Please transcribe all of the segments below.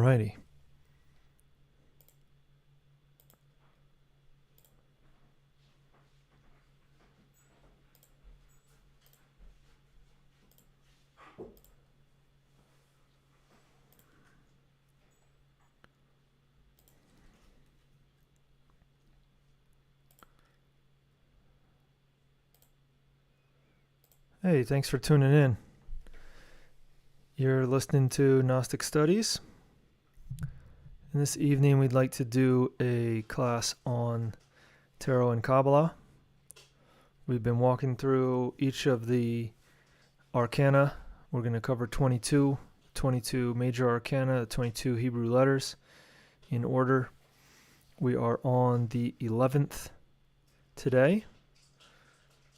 Alrighty. Hey, thanks for tuning in. You're listening to Gnostic Studies. And this evening we'd like to do a class on Tarot and Kabbalah. We've been walking through each of the arcana. We're going to cover 22 major arcana, the 22 Hebrew letters in order. We are on the 11th today.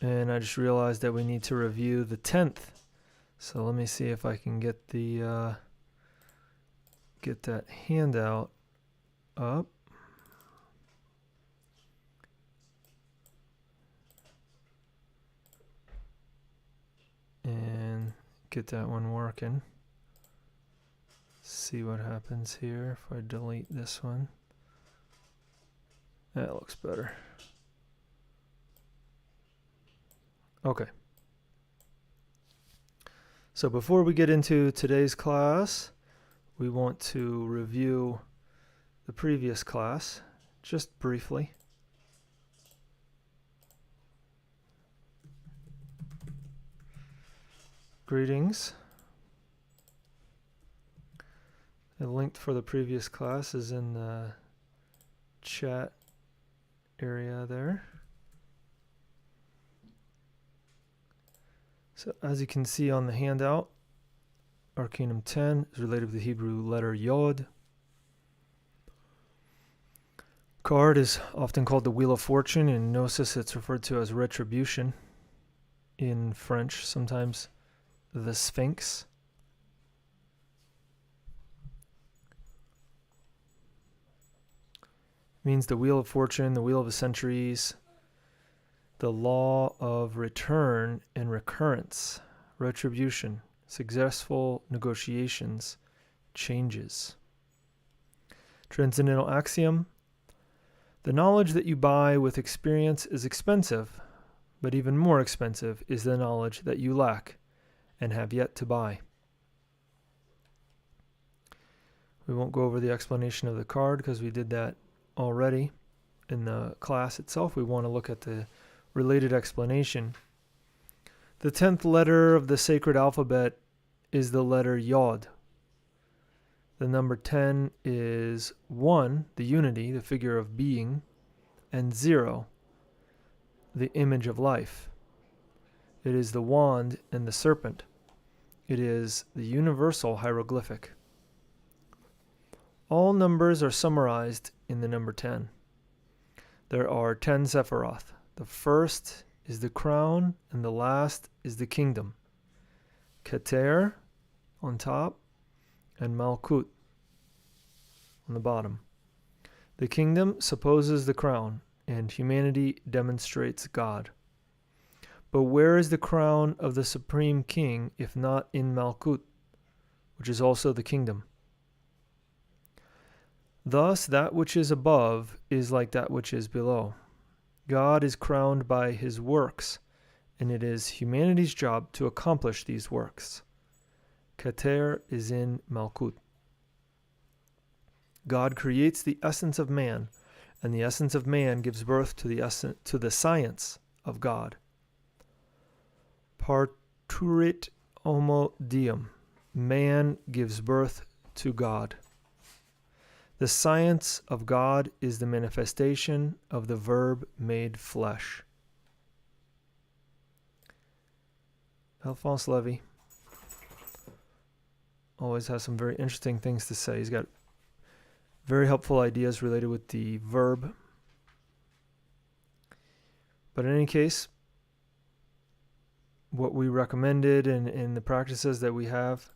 And I just realized that we need to review the 10th. So let me see if I can get the get that handout up. And get that one working. See what happens here if I delete this one. That looks better. Okay. So before we get into today's class, we want to review the previous class just briefly. Greetings. The link for the previous class is in the chat area there. So as you can see on the handout, Arcanum 10 is related to the Hebrew letter Yod. Card is often called the Wheel of Fortune. In Gnosis, it's referred to as Retribution. In French, sometimes the Sphinx. Means the Wheel of Fortune, the Wheel of the Centuries, the law of return and recurrence, retribution, successful negotiations, changes. Transcendental axiom: the knowledge that you buy with experience is expensive, but even more expensive is the knowledge that you lack and have yet to buy. We won't go over the explanation of the card because we did that already in the class itself. We want to look at the related explanation. The 10th letter of the sacred alphabet is the letter Yod. The number 10 is 1, the unity, the figure of being, and 0, the image of life. It is the wand and the serpent. It is the universal hieroglyphic. All numbers are summarized in the number 10. There are 10 Sephiroth. The first is the crown, and the last is the kingdom. Keter on top, and Malkut on the bottom. The kingdom supposes the crown, and humanity demonstrates God. But where is the crown of the supreme king, if not in Malkut, which is also the kingdom? Thus, that which is above is like that which is below. God is crowned by his works, and it is humanity's job to accomplish these works. Keter is in Malkut. God creates the essence of man, and the essence of man gives birth to the science of God. Parturit homo diem. Man gives birth to God. The science of God is the manifestation of the Verb made flesh. Alphonse Levy always has some very interesting things to say. He's got very helpful ideas related with the verb. But in any case, what we recommended in the practices that we have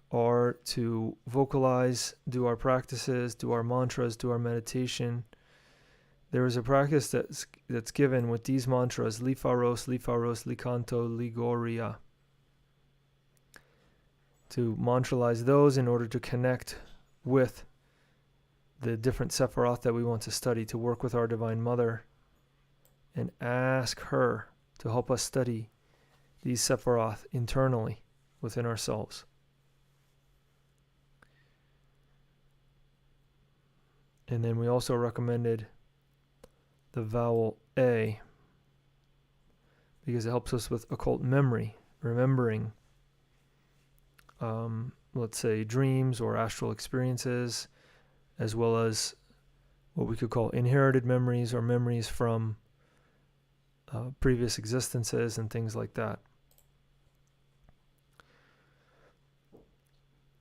are to vocalize, do our practices, do our mantras, do our meditation. There is a practice that's given with these mantras: Lifaros, Lifaros, Likanto, Ligoria. To mantralize those in order to connect with the different Sephiroth that we want to study, to work with our Divine Mother and ask her to help us study these Sephiroth internally within ourselves. And then we also recommended the vowel A because it helps us with occult memory, remembering, let's say, dreams or astral experiences, as well as what we could call inherited memories or memories from previous existences and things like that.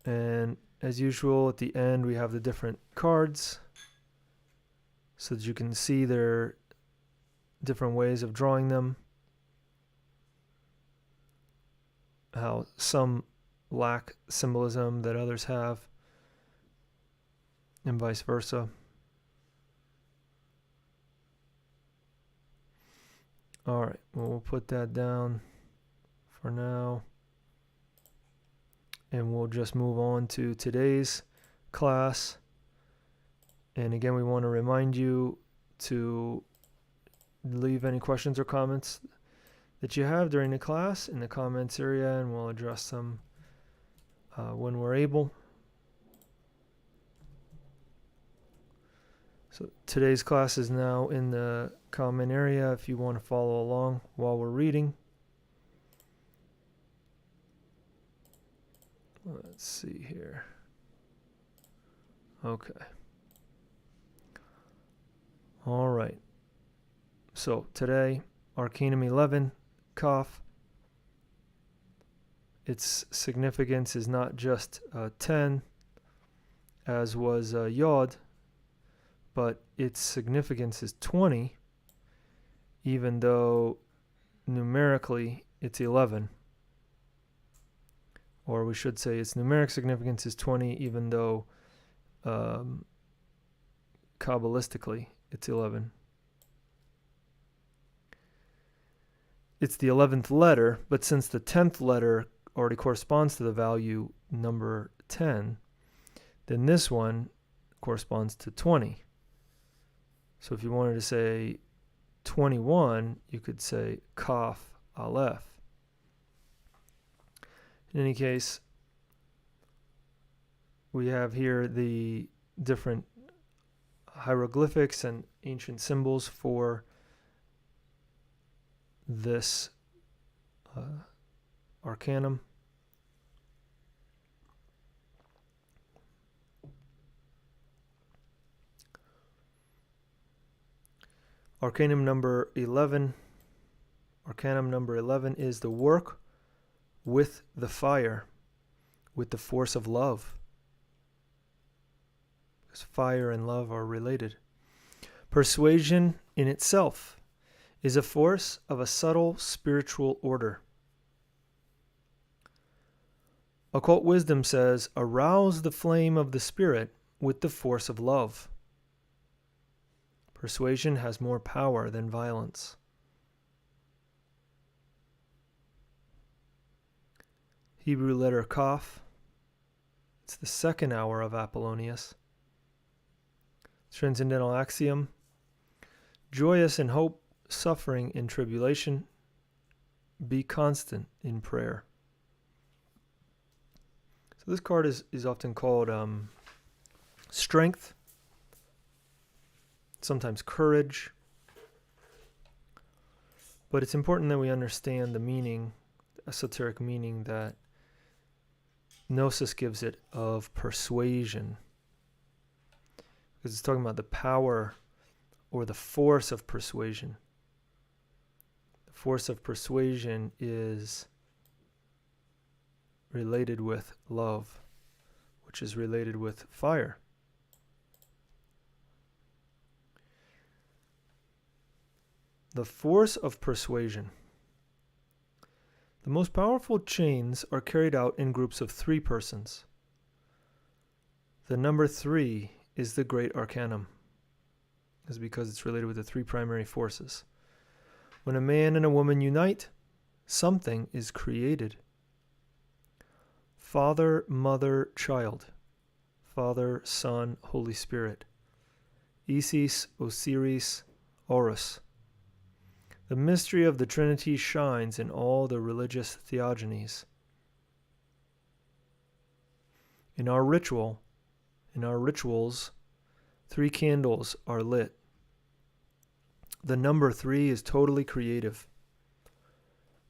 And as usual, at the end, we have the different cards so that you can see their different ways of drawing them, how some lack symbolism that others have, and vice versa. All right, well, we'll put that down for now. And we'll just move on to today's class. And again, we want to remind you to leave any questions or comments that you have during the class in the comments area, and we'll address them when we're able. So today's class is now in the comment area if you want to follow along while we're reading. Let's see here. Okay. All right. So today, Arcanum 11, Kaph. Its significance is not just 10, as was Yod, but its significance is 20, even though numerically it's 11. Or we should say its numeric significance is 20, even though Kabbalistically it's 11. It's the 11th letter, but since the 10th letter already corresponds to the value number 10, then this one corresponds to 20. So if you wanted to say 21, you could say Kaph Aleph. In any case, we have here the different hieroglyphics and ancient symbols for this arcanum. Arcanum number 11 is the work with the fire, with the force of love. Because fire and love are related. Persuasion in itself is a force of a subtle spiritual order. Occult wisdom says, arouse the flame of the spirit with the force of love. Persuasion has more power than violence. Hebrew letter Kaph. It's the second hour of Apollonius. Transcendental axiom. Joyous in hope, suffering in tribulation. Be constant in prayer. So this card is often called strength, sometimes courage. But it's important that we understand the meaning, the esoteric meaning that Gnosis gives it of persuasion. Because it's talking about the power or the force of persuasion. The force of persuasion is related with love, which is related with fire. The force of persuasion. The most powerful chains are carried out in groups of 3 persons. The number 3 is the great arcanum. This is because it's related with the 3 primary forces. When a man and a woman unite, something is created. Father, mother, child. Father, Son, Holy Spirit. Isis, Osiris, Horus. The mystery of the Trinity shines in all the religious theogonies. In our rituals, 3 candles are lit. The number 3 is totally creative.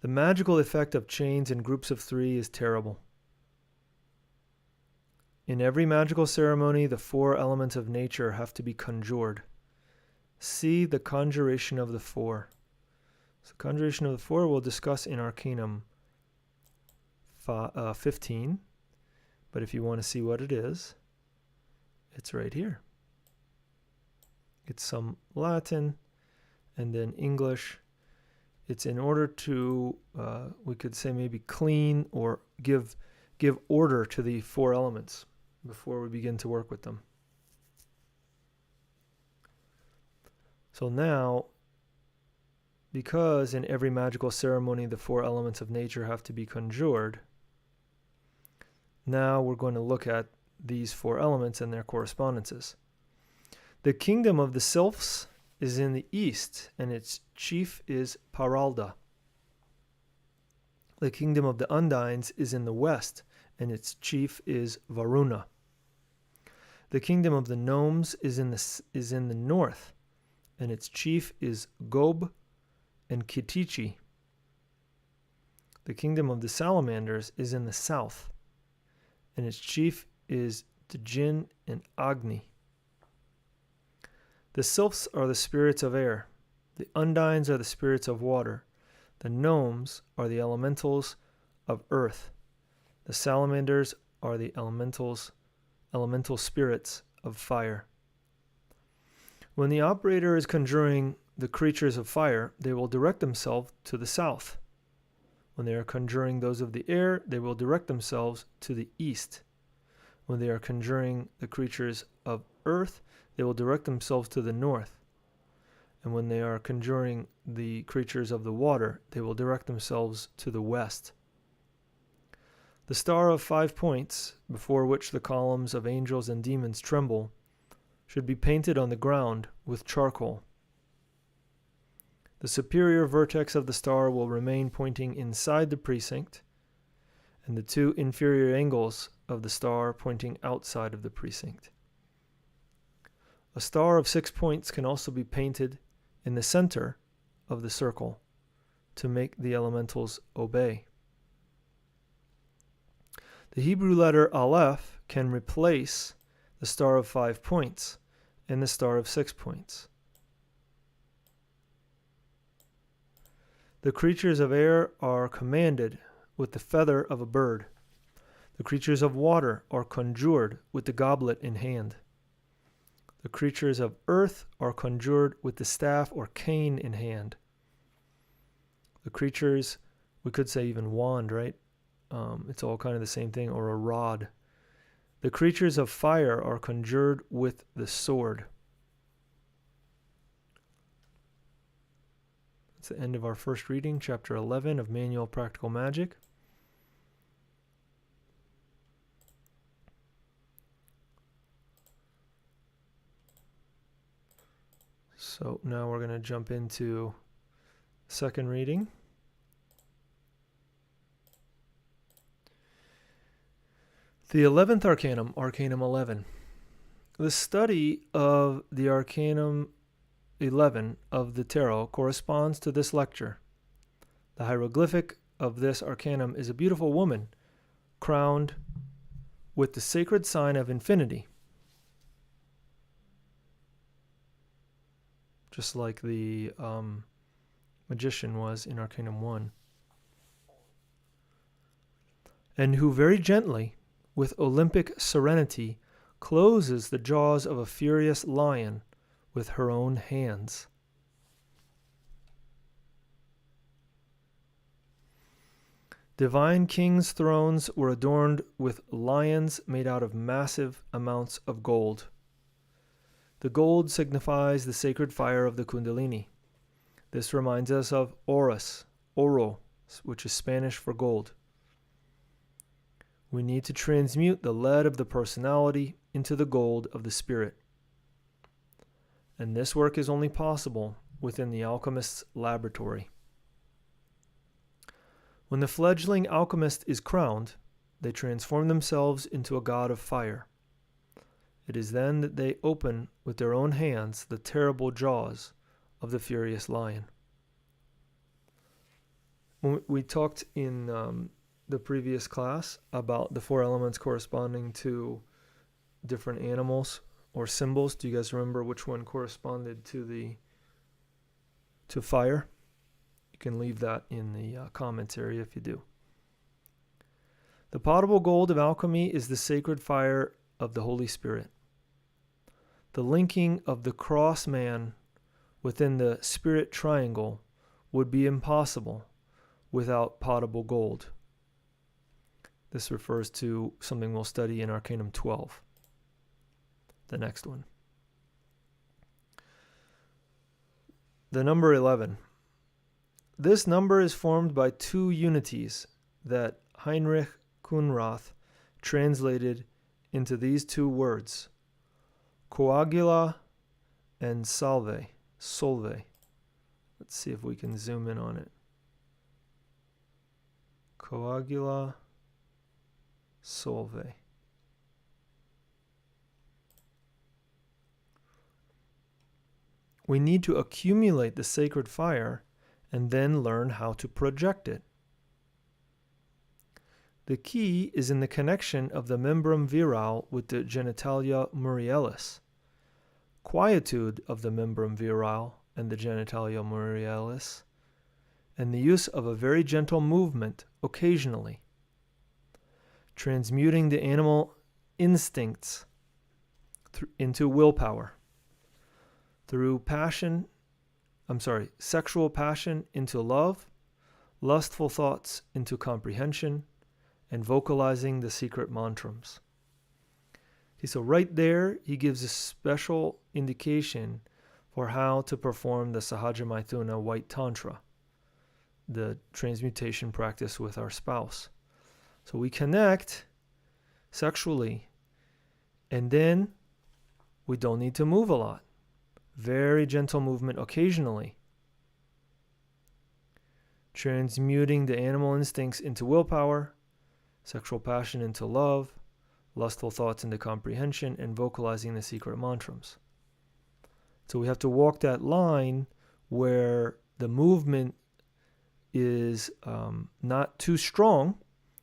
The magical effect of chains and groups of 3 is terrible. In every magical ceremony, the 4 elements of nature have to be conjured. See the conjuration of the 4. So conjuration of the 4 we'll discuss in Arcanum 15. But if you want to see what it is, it's right here. It's some Latin and then English. It's in order to, we could say maybe clean or give order to the 4 elements before we begin to work with them. So now, because in every magical ceremony the 4 elements of nature have to be conjured, now we're going to look at these 4 elements and their correspondences. The kingdom of the sylphs is in the east, and its chief is Paralda. The kingdom of the undines is in the west, and its chief is Varuna. The kingdom of the gnomes is in the north, and its chief is Gob and Kitichi. The kingdom of the salamanders is in the south, and its chief is Djinn and Agni. The sylphs are the spirits of air. The undines are the spirits of water. The gnomes are the elementals of earth. The salamanders are the elemental spirits of fire. When the operator is conjuring the creatures of fire, they will direct themselves to the south. When they are conjuring those of the air, they will direct themselves to the east. When they are conjuring the creatures of earth, they will direct themselves to the north. And when they are conjuring the creatures of the water, they will direct themselves to the west. The star of 5 points, before which the columns of angels and demons tremble, should be painted on the ground with charcoal. The superior vertex of the star will remain pointing inside the precinct, and the 2 inferior angles of the star pointing outside of the precinct. A star of 6 points can also be painted in the center of the circle to make the elementals obey. The Hebrew letter Aleph can replace the star of 5 points and the star of 6 points. The creatures of air are commanded with the feather of a bird. The creatures of water are conjured with the goblet in hand. The creatures of earth are conjured with the staff or cane in hand. The creatures, we could say even wand, right? It's all kind of the same thing, or a rod. The creatures of fire are conjured with the sword. That's the end of our first reading, chapter 11 of Manual Practical Magic. So now we're going to jump into second reading. The 11th Arcanum, Arcanum 11. The study of the Arcanum 11 of the Tarot corresponds to this lecture. The hieroglyphic of this Arcanum is a beautiful woman crowned with the sacred sign of infinity, just like the magician was in Arcanum 1, and who very gently, with Olympic serenity, closes the jaws of a furious lion with her own hands. Divine kings' thrones were adorned with lions made out of massive amounts of gold. The gold signifies the sacred fire of the Kundalini. This reminds us of Horus, oro, which is Spanish for gold. We need to transmute the lead of the personality into the gold of the spirit. And this work is only possible within the alchemist's laboratory. When the fledgling alchemist is crowned, they transform themselves into a god of fire. It is then that they open with their own hands the terrible jaws of the furious lion. When we talked in the previous class about the 4 elements corresponding to different animals or symbols. Do you guys remember which one corresponded to fire? You can leave that in the comments area if you do. The potable gold of alchemy is the sacred fire of the Holy Spirit. The linking of the cross man within the spirit triangle would be impossible without potable gold. This refers to something we'll study in Arcanum 12, the next one. The number 11. This number is formed by 2 unities that Heinrich Kunrath translated into these 2 words, coagula and solve. Let's see if we can zoom in on it. Coagula, solve. We need to accumulate the sacred fire and then learn how to project it. The key is in the connection of the membrum virile with the genitalia murialis. Quietude of the membrum virile and the genitalia murialis, and the use of a very gentle movement occasionally, transmuting the animal instincts into willpower, through sexual passion into love, lustful thoughts into comprehension, and vocalizing the secret mantrams. Okay, so right there, he gives a special indication for how to perform the Sahaja Maithuna White Tantra, the transmutation practice with our spouse. So we connect sexually, and then we don't need to move a lot. Very gentle movement occasionally. Transmuting the animal instincts into willpower, sexual passion into love, lustful thoughts into comprehension, and vocalizing the secret mantrams. So we have to walk that line where the movement is not too strong,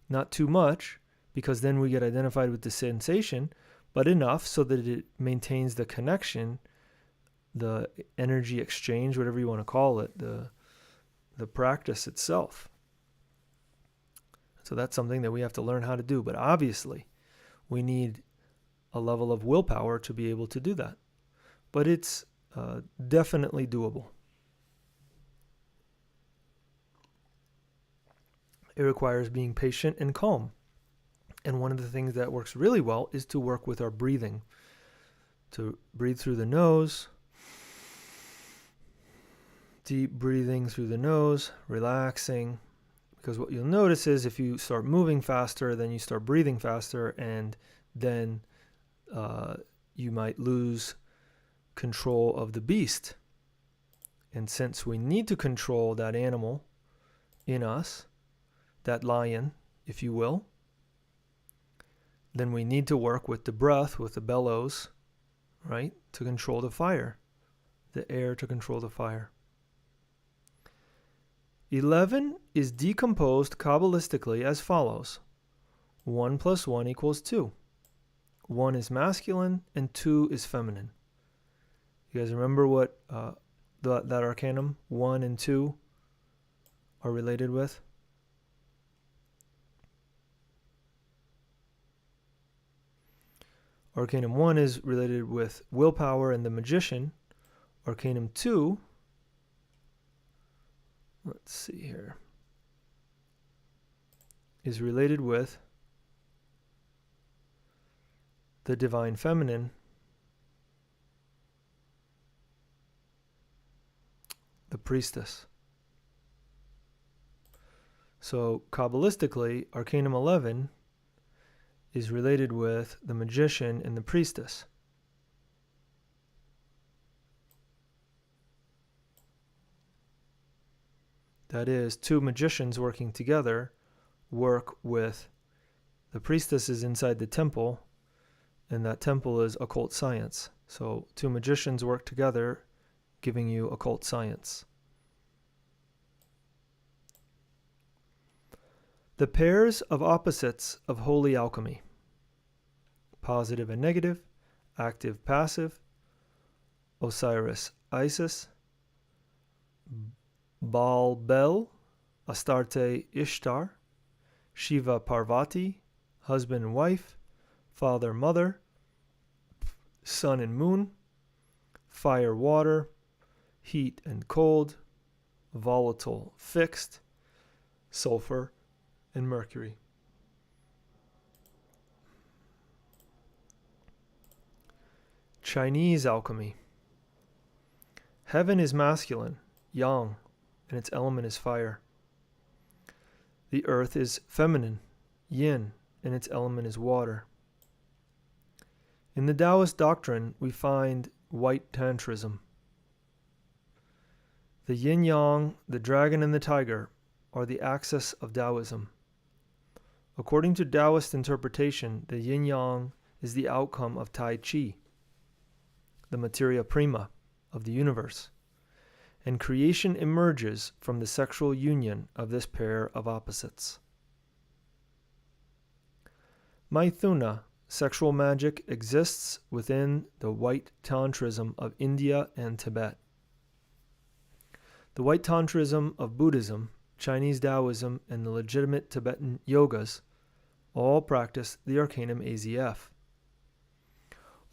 not too much, because then we get identified with the sensation, but enough so that it maintains the connection, the energy exchange, whatever you want to call it, the practice itself. So that's something that we have to learn how to do. But obviously, we need a level of willpower to be able to do that. But it's definitely doable. It requires being patient and calm. And one of the things that works really well is to work with our breathing. To breathe through the nose. Deep breathing through the nose, relaxing. Because what you'll notice is if you start moving faster, then you start breathing faster, and then you might lose control of the beast. And since we need to control that animal in us, that lion, if you will, then we need to work with the breath, with the bellows, right, to control the fire, the air to control the fire. 11 is decomposed Kabbalistically as follows. 1 plus 1 equals 2. 1 is masculine and 2 is feminine. You guys remember what that arcanum 1 and 2 are related with? Arcanum 1 is related with willpower and the magician. Arcanum 2, let's see here, is related with the divine feminine, the priestess. So Kabbalistically, Arcanum 11 is related with the magician and the priestess. That is, two magicians working together work with the priestesses inside the temple, and that temple is occult science. So two magicians work together, giving you occult science. The pairs of opposites of holy alchemy: positive and negative, active, passive, Osiris, Isis, Baal, Bel, Astarte, Ishtar, Shiva, Parvati, husband and wife, father, mother, sun and moon, fire, water, heat and cold, volatile, fixed, sulfur, and mercury. Chinese alchemy: heaven is masculine, yang, and its element is fire. The earth is feminine, yin, and its element is water. In the Taoist doctrine, we find white tantrism. The yin-yang, the dragon, and the tiger are the axis of Taoism. According to Taoist interpretation, the yin-yang is the outcome of Tai Chi, the materia prima of the universe, and creation emerges from the sexual union of this pair of opposites. Maithuna, sexual magic, exists within the white tantrism of India and Tibet. The white tantrism of Buddhism, Chinese Taoism, and the legitimate Tibetan yogas all practice the Arcanum AZF.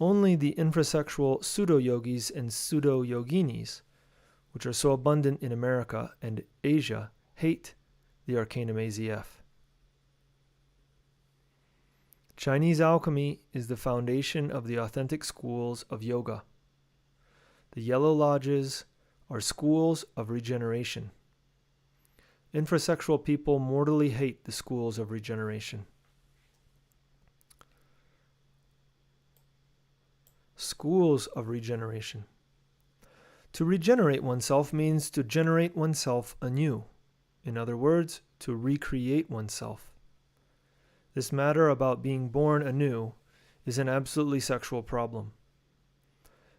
Only the infrasexual pseudo-yogis and pseudo-yoginis, which are so abundant in America and Asia, hate the Arcanum AZF. Chinese alchemy is the foundation of the authentic schools of yoga. The Yellow Lodges are schools of regeneration. Infrasexual people mortally hate the schools of regeneration. Schools of regeneration. To regenerate oneself means to generate oneself anew. In other words, to recreate oneself. This matter about being born anew is an absolutely sexual problem.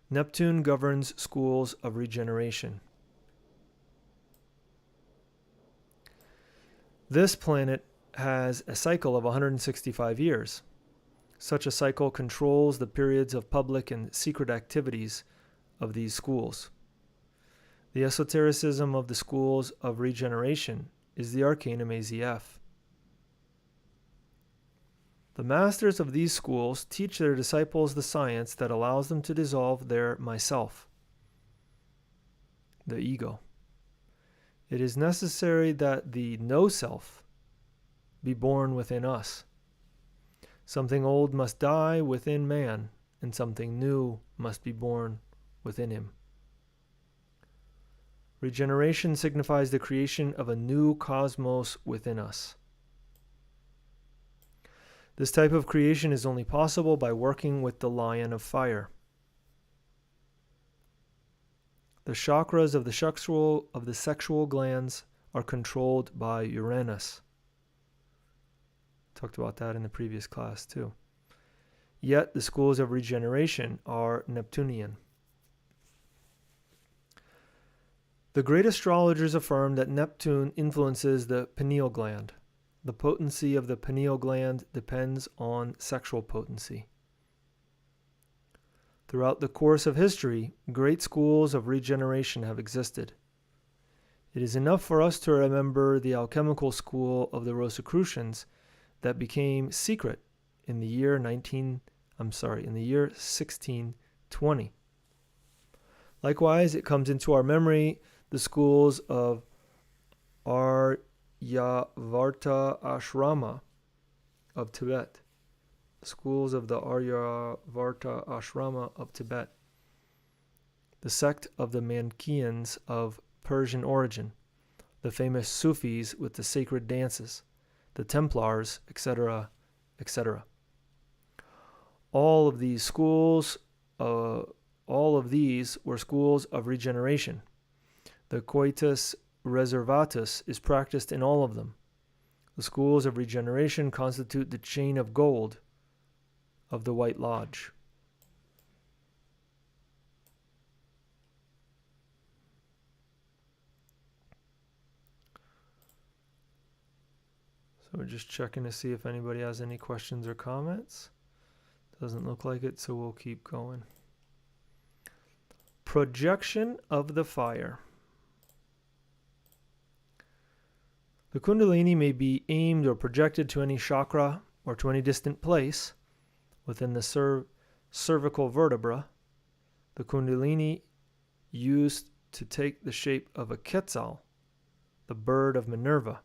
Neptune governs schools of regeneration. This planet has a cycle of 165 years. Such a cycle controls the periods of public and secret activities of these schools. The esotericism of the schools of regeneration is the Arcanum AZF. The masters of these schools teach their disciples the science that allows them to dissolve their myself, the ego. It is necessary that the no-self be born within us. Something old must die within man, and something new must be born within him. Regeneration signifies the creation of a new cosmos within us. This type of creation is only possible by working with the lion of fire. The chakras of the sexual glands are controlled by Uranus. Talked about that in the previous class too. Yet the schools of regeneration are Neptunian. The great astrologers affirm that Neptune influences the pineal gland. The potency of the pineal gland depends on sexual potency. Throughout the course of history, great schools of regeneration have existed. It is enough for us to remember the alchemical school of the Rosicrucians that became secret in the year 1620. Likewise, it comes into our memory the schools of Aryavarta Ashrama of Tibet. Schools of the Aryavarta Ashrama of Tibet. The sect of the Manichaeans of Persian origin. The famous Sufis with the sacred dances. The Templars, etc., etc. All of these were schools of regeneration. The coitus reservatus is practiced in all of them. The schools of regeneration constitute the chain of gold of the White Lodge. So we're just checking to see if anybody has any questions or comments. Doesn't look like it, so we'll keep going. Projection of the fire. The Kundalini may be aimed or projected to any chakra or to any distant place within the cervical vertebra. The Kundalini used to take the shape of a Quetzal, the bird of Minerva.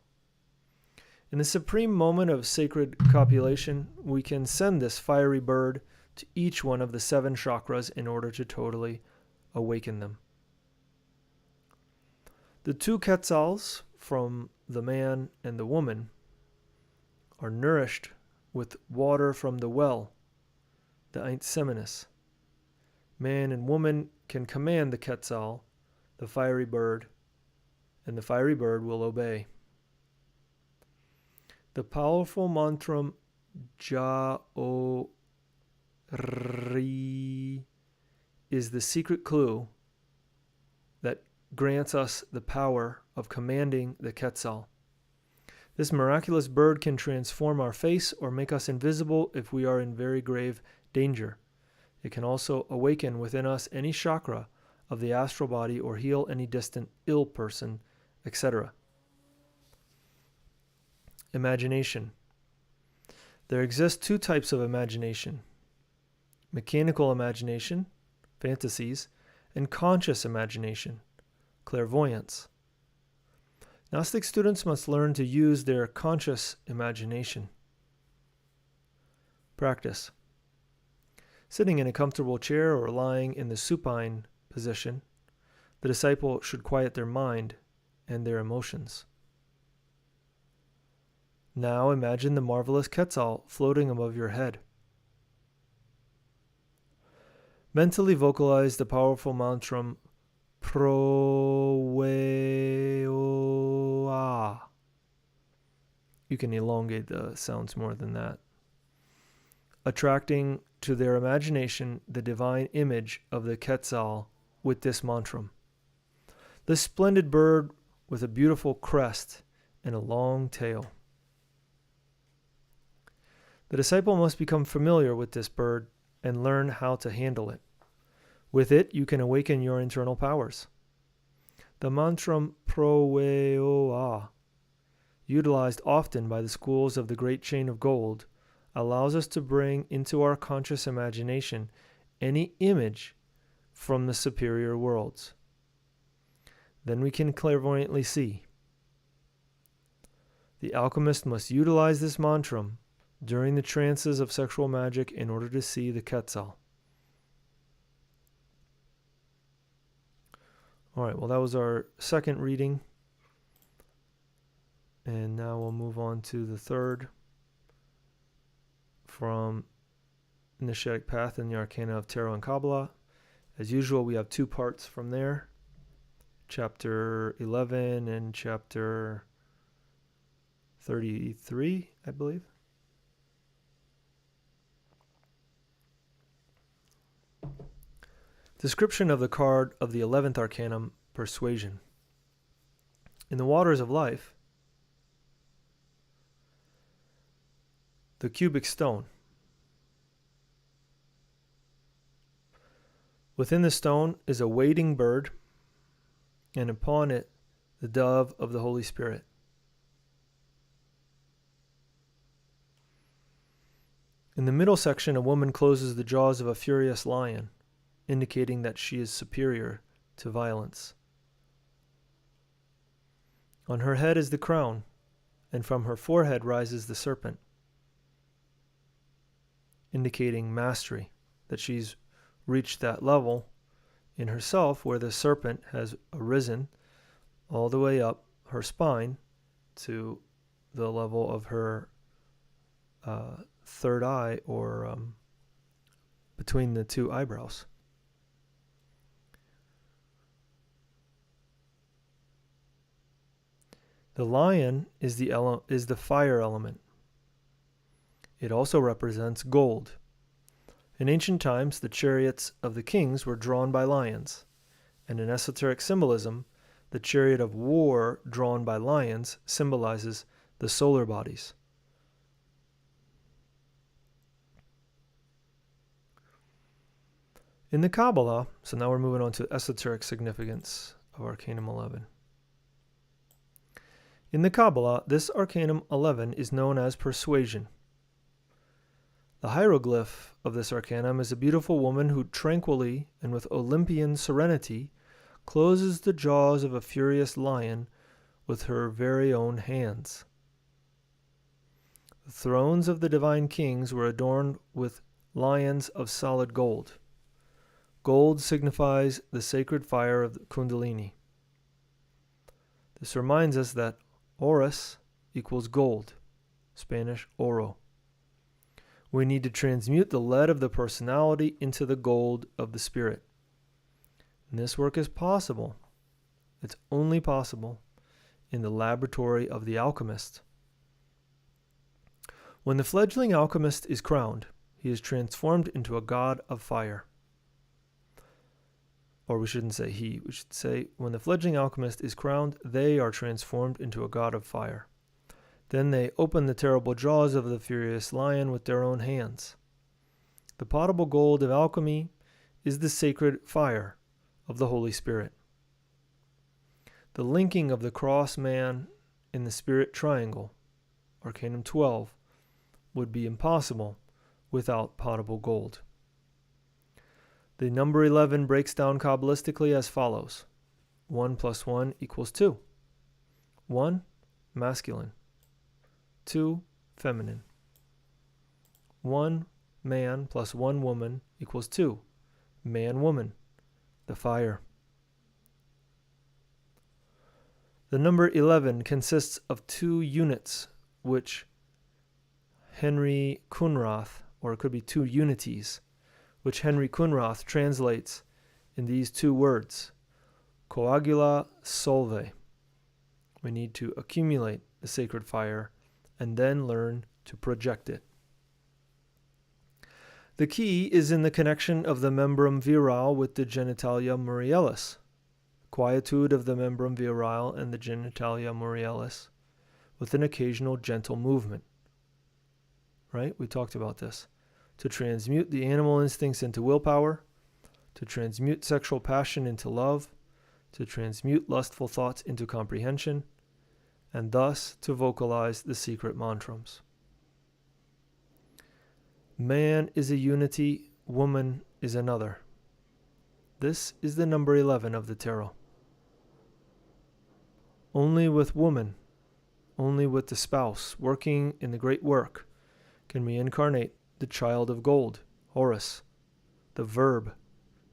In the supreme moment of sacred copulation, we can send this fiery bird to each one of the 7 chakras in order to totally awaken them. The 2 Quetzals from the man and the woman are nourished with water from the well, the Aint Seminis. Man and woman can command the Quetzal, the fiery bird, and the fiery bird will obey. The powerful mantram Ja-O-Ri is the secret clue that grants us the power of commanding the Quetzal. This miraculous bird can transform our face or make us invisible if we are in very grave danger. It can also awaken within us any chakra of the astral body or heal any distant ill person, etc. Imagination. There exist 2 types of imagination: mechanical imagination, fantasies, and conscious imagination, clairvoyance. Gnostic students must learn to use their conscious imagination. Practice. Sitting in a comfortable chair or lying in the supine position, the disciple should quiet their mind and their emotions. Now imagine the marvelous Quetzal floating above your head. Mentally vocalize the powerful mantram Pro-we-o-a. You can elongate the sounds more than that. Attracting to their imagination the divine image of the Quetzal with this mantram. This splendid bird with a beautiful crest and a long tail. The disciple must become familiar with this bird and learn how to handle it. With it, you can awaken your internal powers. The mantram Pro-we-o-a, utilized often by the schools of the Great Chain of Gold, allows us to bring into our conscious imagination any image from the superior worlds. Then we can clairvoyantly see. The alchemist must utilize this mantram during the trances of sexual magic in order to see the Quetzal. All right, well, that was our second reading. And now we'll move on to the third from Initiatic Path and the Arcana of Tarot and Kabbalah. As usual, we have 2 parts from there. Chapter 11 and chapter 33, I believe. Description of the card of the 11th Arcanum, Persuasion. In the waters of life, the cubic stone. Within the stone is a wading bird, and upon it the dove of the Holy Spirit. In the middle section, a woman closes the jaws of a furious lion, indicating that she is superior to violence. On her head is the crown, and from her forehead rises the serpent, indicating mastery, that she's reached that level in herself where the serpent has arisen all the way up her spine to the level of her third eye or between the two eyebrows. The lion is the fire element. It also represents gold. In ancient times, the chariots of the kings were drawn by lions, and in esoteric symbolism, the chariot of war drawn by lions symbolizes the solar bodies. In the Kabbalah, so now we're moving on to esoteric significance of Arcanum 11. In the Kabbalah, this Arcanum 11 is known as Persuasion. The hieroglyph of this Arcanum is a beautiful woman who tranquilly and with Olympian serenity closes the jaws of a furious lion with her very own hands. The thrones of the divine kings were adorned with lions of solid gold. Gold signifies the sacred fire of the Kundalini. This reminds us that Horus equals gold, Spanish oro. We need to transmute the lead of the personality into the gold of the spirit. And this work is possible. It's only possible in the laboratory of the alchemist. When the fledgling alchemist is crowned, he is transformed into a god of fire. Or we shouldn't say he, we should say when the fledgling alchemist is crowned, they are transformed into a god of fire. Then they open the terrible jaws of the furious lion with their own hands. The potable gold of alchemy is the sacred fire of the Holy Spirit. The linking of the cross man in the spirit triangle, Arcanum 12, would be impossible without potable gold. The number 11 breaks down Kabbalistically as follows. 1 plus 1 equals 2. 1, masculine. 2, feminine. 1 man plus 1 woman equals 2. Man, woman. The fire. The number 11 consists of 2 units, which Henry Kunrath, or it could be 2 unities, which Henry Kunrath translates in these 2 words, coagula solve. We need to accumulate the sacred fire and then learn to project it. The key is in the connection of the membrum virile with the genitalia murialis, quietude of the membrum virile and the genitalia murialis, with an occasional gentle movement. Right? We talked about this. To transmute the animal instincts into willpower, to transmute sexual passion into love, to transmute lustful thoughts into comprehension, and thus to vocalize the secret mantrams. Man is a unity, woman is another. This is the number 11 of the tarot. Only with woman, only with the spouse working in the great work, can we incarnate the child of gold, Horus, the verb,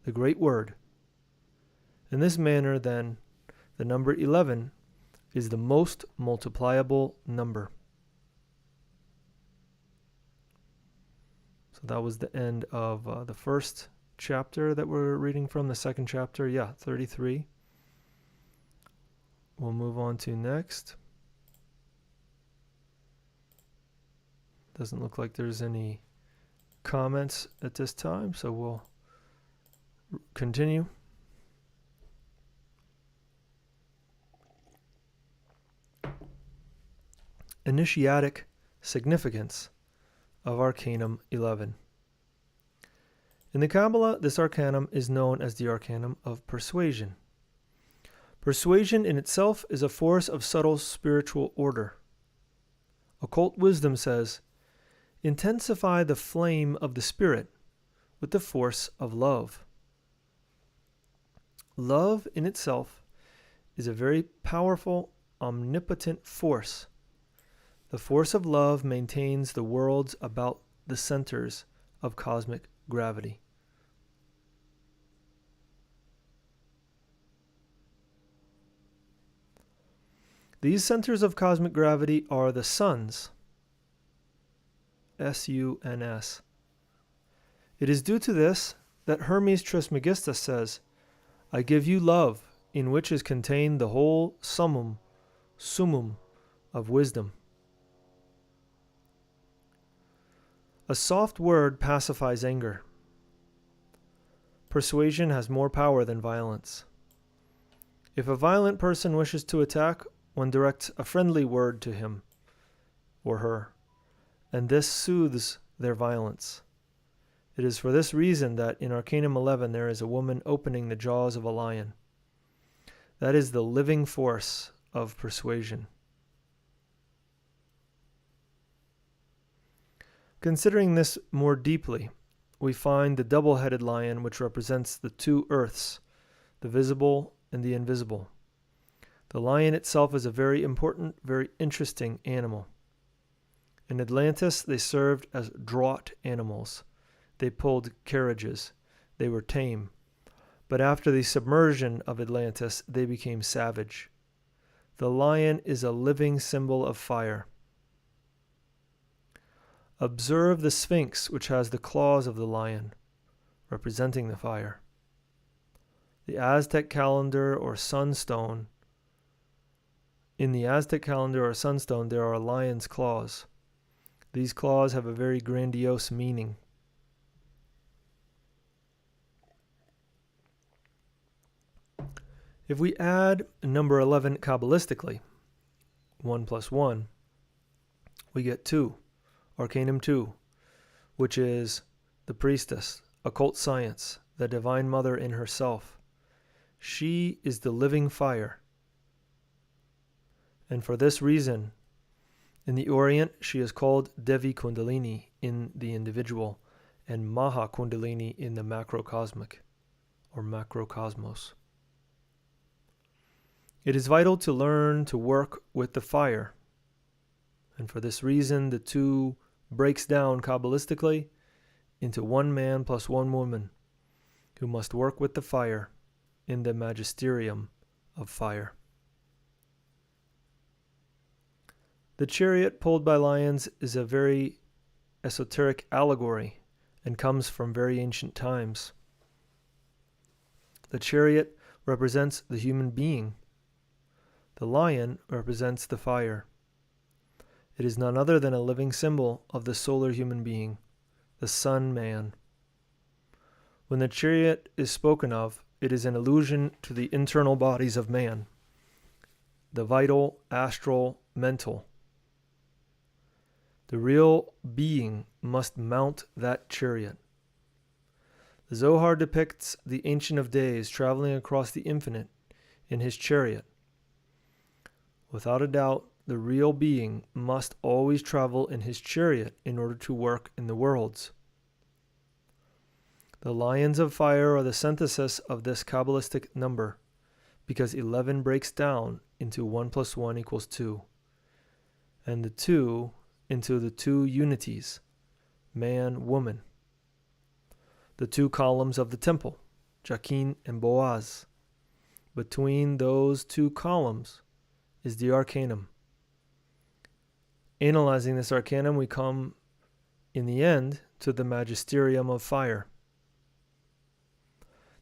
the great word. In this manner, then, the number 11 is the most multipliable number. So that was the end of the first chapter that we're reading from. The second chapter, 33. We'll move on to next. Doesn't look like there's any comments at this time, so we'll continue. Initiatic significance of Arcanum 11. In the Kabbalah, this Arcanum is known as the Arcanum of Persuasion. Persuasion in itself is a force of subtle spiritual order. Occult wisdom says, intensify the flame of the spirit with the force of love. Love in itself is a very powerful, omnipotent force. The force of love maintains the worlds about the centers of cosmic gravity. These centers of cosmic gravity are the suns, S-U-N-S, It is due to this that Hermes Trismegistus says, I give you love, in which is contained the whole summum of wisdom. A soft word pacifies anger. Persuasion has more power than violence. If a violent person wishes to attack, one directs a friendly word to him or her, and this soothes their violence. It is for this reason that in Arcanum 11 there is a woman opening the jaws of a lion. That is the living force of persuasion. Considering this more deeply, we find the double-headed lion which represents the two earths, the visible and the invisible. The lion itself is a very important, very interesting animal. In Atlantis, they served as draught animals. They pulled carriages. They were tame. But after the submersion of Atlantis, they became savage. The lion is a living symbol of fire. Observe the Sphinx, which has the claws of the lion, representing the fire. The Aztec calendar or sunstone. In the Aztec calendar or sunstone, there are lion's claws. These claws have a very grandiose meaning. If we add number 11 Kabbalistically, 1 plus 1, we get 2, Arcanum 2, which is the priestess, occult science, the Divine Mother in herself. She is the living fire. And for this reason, in the Orient, she is called Devi Kundalini in the individual and Maha Kundalini in the macrocosmic or macrocosmos. It is vital to learn to work with the fire. And for this reason, the two breaks down Kabbalistically into one man plus one woman who must work with the fire in the magisterium of fire. The chariot pulled by lions is a very esoteric allegory and comes from very ancient times. The chariot represents the human being. The lion represents the fire. It is none other than a living symbol of the solar human being, the sun man. When the chariot is spoken of, it is an allusion to the internal bodies of man, the vital, astral, mental. The real being must mount that chariot. The Zohar depicts the Ancient of Days traveling across the infinite in his chariot. Without a doubt, the real being must always travel in his chariot in order to work in the worlds. The lions of fire are the synthesis of this Kabbalistic number, because 11 breaks down into 1 plus 1 equals 2, and the 2 into the two unities, man, woman. The two columns of the temple, Jachin and Boaz. Between those two columns is the Arcanum. Analyzing this Arcanum, we come, in the end, to the magisterium of fire.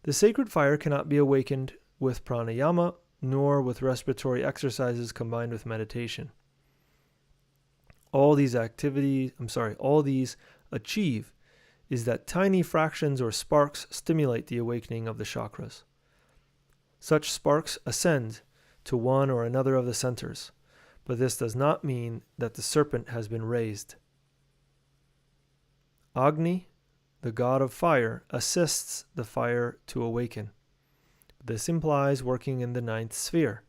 The sacred fire cannot be awakened with pranayama, nor with respiratory exercises combined with meditation. All these achieve is that tiny fractions or sparks stimulate the awakening of the chakras. Such sparks ascend to one or another of the centers, but this does not mean that the serpent has been raised. Agni, the god of fire, assists the fire to awaken. This implies working in the 9th sphere.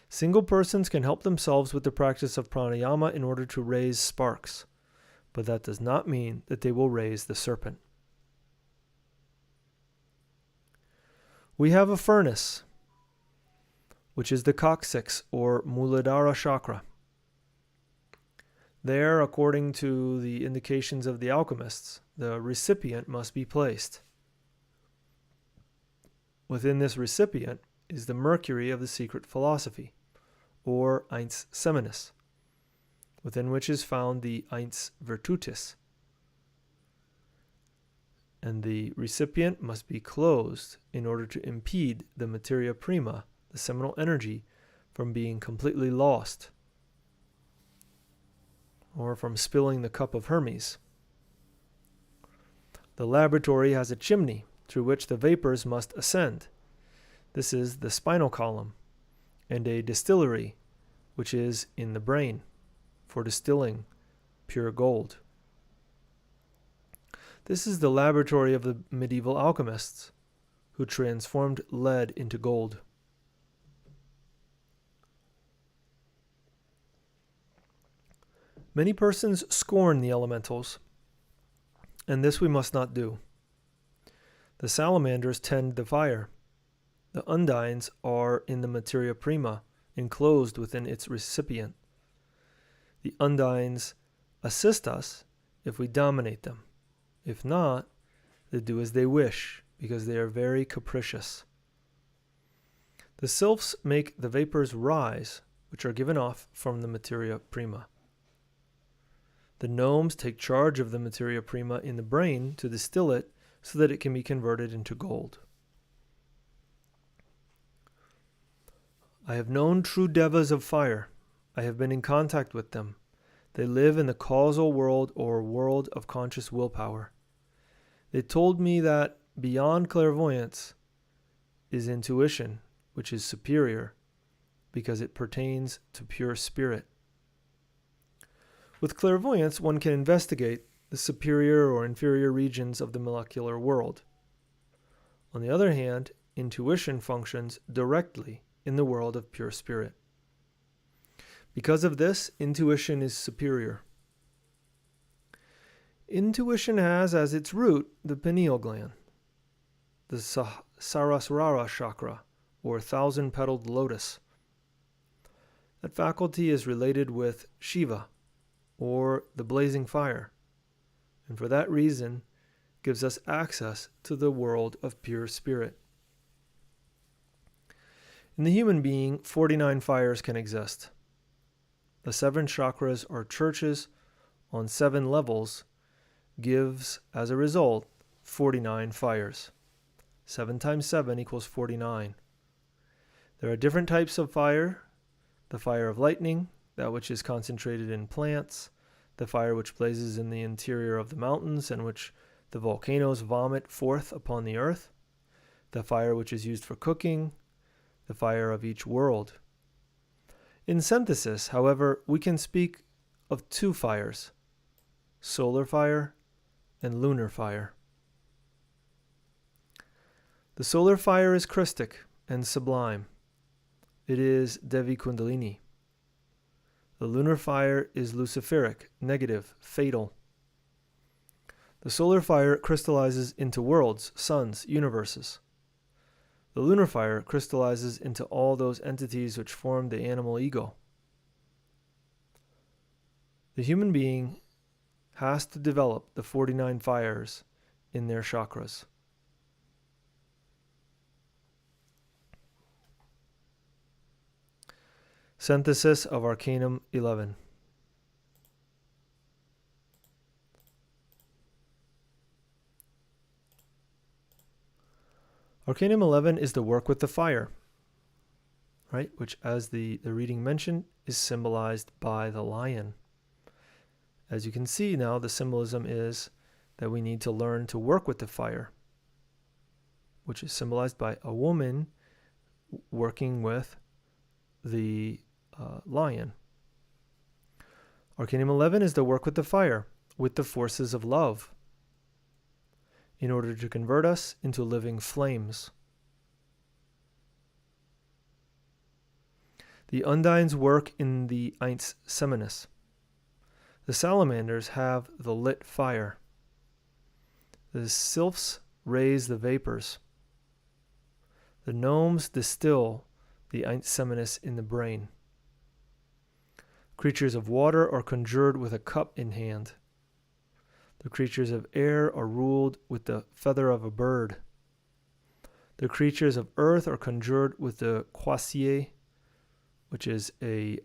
Single persons can help themselves with the practice of pranayama in order to raise sparks, but that does not mean that they will raise the serpent. We have a furnace, which is the coccyx or Muladhara chakra. There, according to the indications of the alchemists, the recipient must be placed. Within this recipient is the mercury of the secret philosophy, or Eins Seminis, within which is found the Eins Virtutis. and the recipient must be closed in order to impede the materia prima, the seminal energy, from being completely lost or from spilling the cup of Hermes. The laboratory has a chimney through which the vapors must ascend. This is the spinal column, and a distillery, which is in the brain, for distilling pure gold. This is the laboratory of the medieval alchemists, who transformed lead into gold. Many persons scorn the elementals, and this we must not do. The salamanders tend the fire. The undines are in the materia prima, enclosed within its recipient. The undines assist us if we dominate them. If not, they do as they wish, because they are very capricious. The sylphs make the vapors rise, which are given off from the materia prima. The gnomes take charge of the materia prima in the brain to distill it so that it can be converted into gold. I have known true devas of fire. I have been in contact with them. They live in the causal world or world of conscious willpower. They told me that beyond clairvoyance is intuition, which is superior because it pertains to pure spirit. With clairvoyance, one can investigate the superior or inferior regions of the molecular world. On the other hand, intuition functions directly in the world of pure spirit. Because of this, intuition is superior. Intuition has as its root the pineal gland, the Sarasrara chakra, or thousand-petaled lotus. That faculty is related with Shiva, or the blazing fire, and for that reason gives us access to the world of pure spirit. In the human being, 49 fires can exist. The 7 chakras or churches on 7 levels gives, as a result, 49 fires. 7 times 7 equals 49. There are different types of fire. The fire of lightning, that which is concentrated in plants, the fire which blazes in the interior of the mountains and which the volcanoes vomit forth upon the earth, the fire which is used for cooking, the fire of each world. In synthesis, however, we can speak of 2 fires, solar fire and lunar fire. The solar fire is Christic and sublime. It is Devi Kundalini. The lunar fire is luciferic, negative, fatal. The solar fire crystallizes into worlds, suns, universes. The lunar fire crystallizes into all those entities which form the animal ego. The human being has to develop the 49 fires in their chakras. Synthesis of Arcanum 11. Arcanum 11 is the work with the fire, right? Which, as the reading mentioned, is symbolized by the lion. As you can see now, the symbolism is that we need to learn to work with the fire, which is symbolized by a woman working with the lion. Arcanum 11 is the work with the fire, with the forces of love, in order to convert us into living flames. The undines work in the Eins Seminis. The salamanders have the lit fire. The sylphs raise the vapors. The gnomes distill the Eins Seminis in the brain. Creatures of water are conjured with a cup in hand. The creatures of air are ruled with the feather of a bird. The creatures of earth are conjured with the quasier, which is a,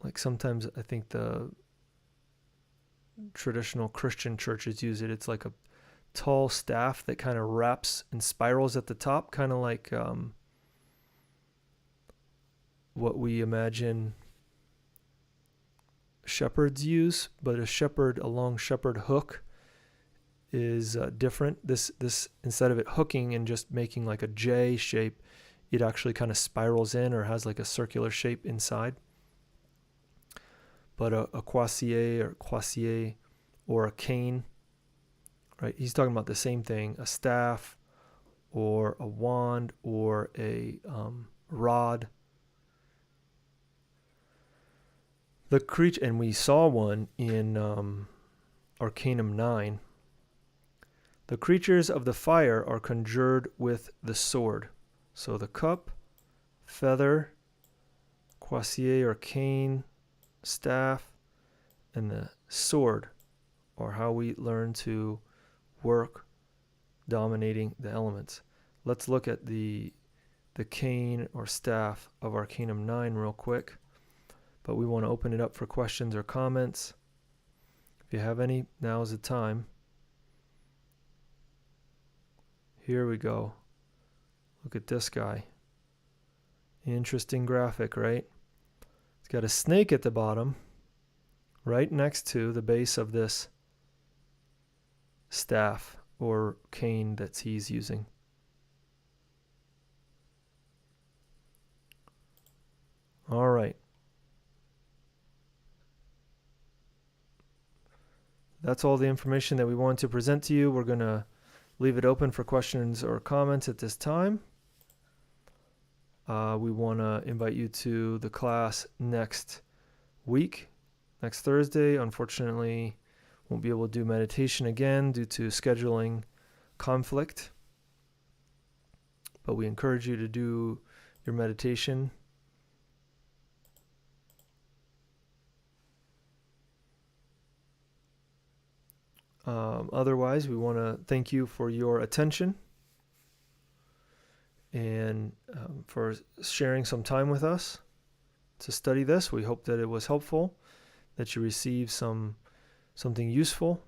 like sometimes I think the traditional Christian churches use it. It's like a tall staff that kind of wraps and spirals at the top, kind of like what we imagine shepherds use, but a long shepherd hook is different. This instead of it hooking and just making like a J shape, it actually kind of spirals in or has like a circular shape inside. But a croisier or a cane, right? He's talking about the same thing, a staff or a wand or a rod. The creature, and we saw one in Arcanum 9. The creatures of the fire are conjured with the sword. So the cup, feather, croisier or cane, staff, and the sword are how we learn to work dominating the elements. Let's look at the cane or staff of Arcanum 9 real quick. But we want to open it up for questions or comments. If you have any, now is the time. Here we go. Look at this guy. Interesting graphic, right? It's got a snake at the bottom, right next to the base of this staff or cane that he's using. All right. That's all the information that we wanted to present to you. We're going to leave it open for questions or comments at this time. We want to invite you to the class next week, next Thursday. Unfortunately, won't be able to do meditation again due to scheduling conflict. But we encourage you to do your meditation. Otherwise, we want to thank you for your attention and for sharing some time with us to study this. We hope that it was helpful, that you received something useful.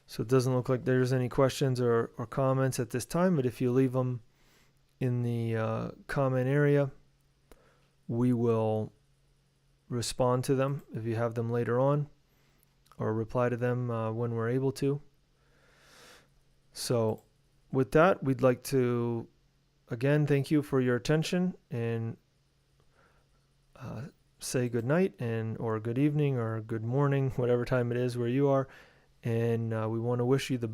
So it doesn't look like there's any questions or comments at this time, but if you leave them in the comment area, we will respond to them if you have them later on, or reply to them when we're able to. So with that, we'd like to again thank you for your attention and say good night or good evening or good morning, whatever time it is where you are, and we want to wish you the